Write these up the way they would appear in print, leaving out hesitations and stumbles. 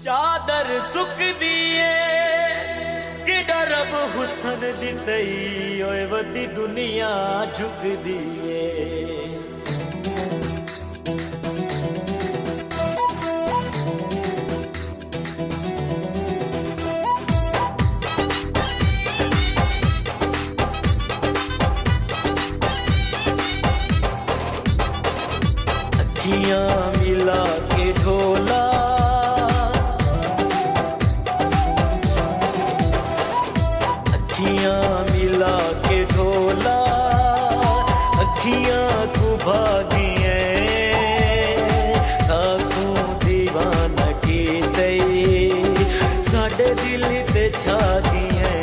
चादर सुख दिए कि डरब हुसन दी तई ओए वदी दुनिया झुक दिए। अखियां मिला के ढोला मिला के ढोला अखियां को भागिए साकू दीवाना की तई साडे दिल ते छा गए।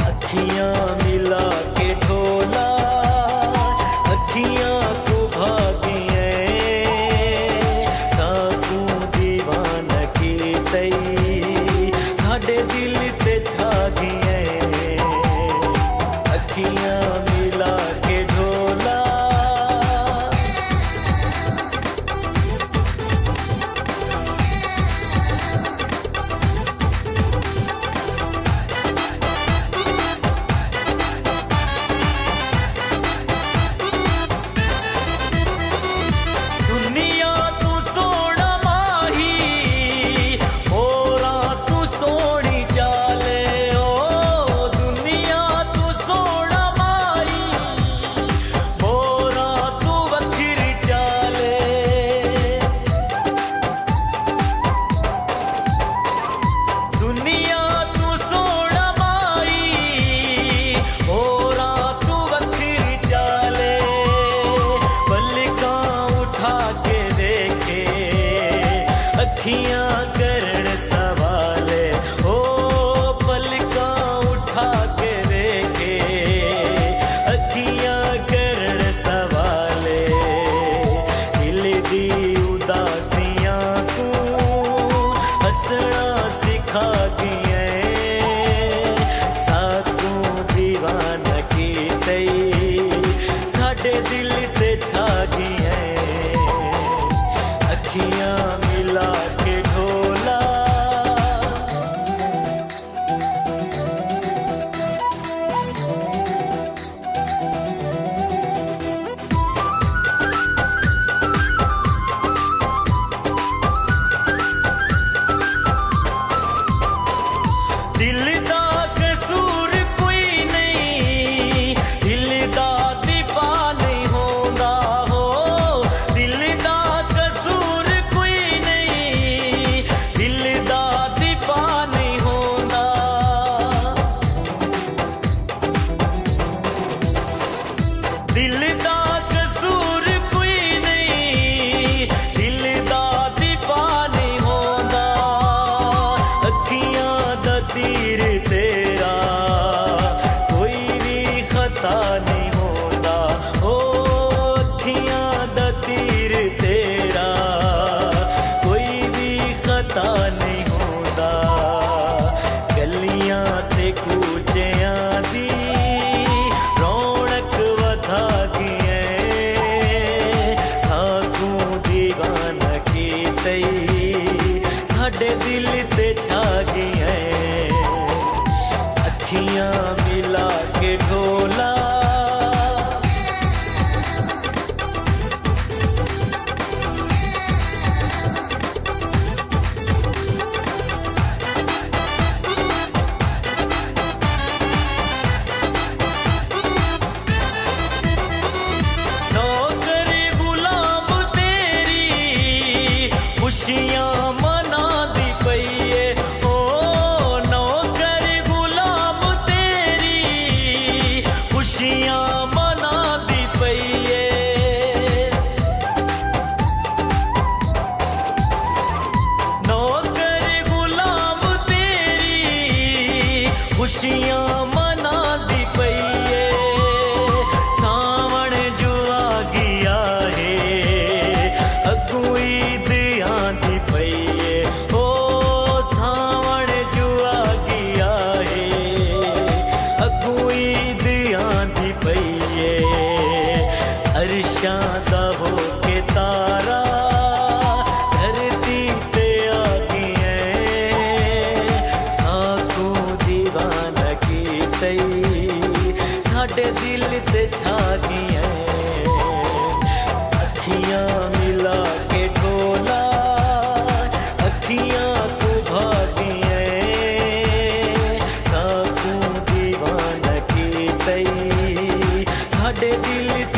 अखियां मिला के ढोला अखियां को भागिए साकू दीवाना की तई साडे दिल ते छा गए। अखियां मिला के ढोला दुनिया तू सोना माही होरा तू सोनी चाले ओ दुनिया तू सोना माही होरा तू वखरी चाले। दुनिया तू सोना माही होरा तू वखरी चाले। पलकां उठा के देखे अखियां करण सवाले ओ पलकां उठा के देखे अखियां करण सवाले। दिल दी उदासियां को हंसना सिखा दिए साकू दीवाना की तई साडे दिल ते छा गए। अखियां मिला के ढोला दिल दा कसूर कोई नहीं दिल दा दीवा नहीं होंदा हो। दिल दा कसूर कोई नहीं दिल दा दीवा नहीं होंदा। दिल दा कसूर कोई नहीं दिल दा दीवा नहीं होंदा। अखियां दा तीर तेरा कोई भी खता नहीं होंदा ओ अखियां दा तीर तेरा कोई भी खता नहीं होंदा। गलियां ते कूचियां दी रौनक वधा गए साकू दीवाना की तई साडे दिल ते छा गए। अखियां मिला के ढोला नौकर गुलाम तेरी खुशियां मना दी पईए ओ नौकर गुलाम तेरी खुशियां मना दी पईए। नौकर गुलाम तेरी खुशियां मना दी पईए। सावण जो आ गया है अगू ईद आंदी पईए ओ सावण जो आ गया है अगू ईद आंदी पईए। अरशां दा हो के तारा धरती ते आ साडे दिल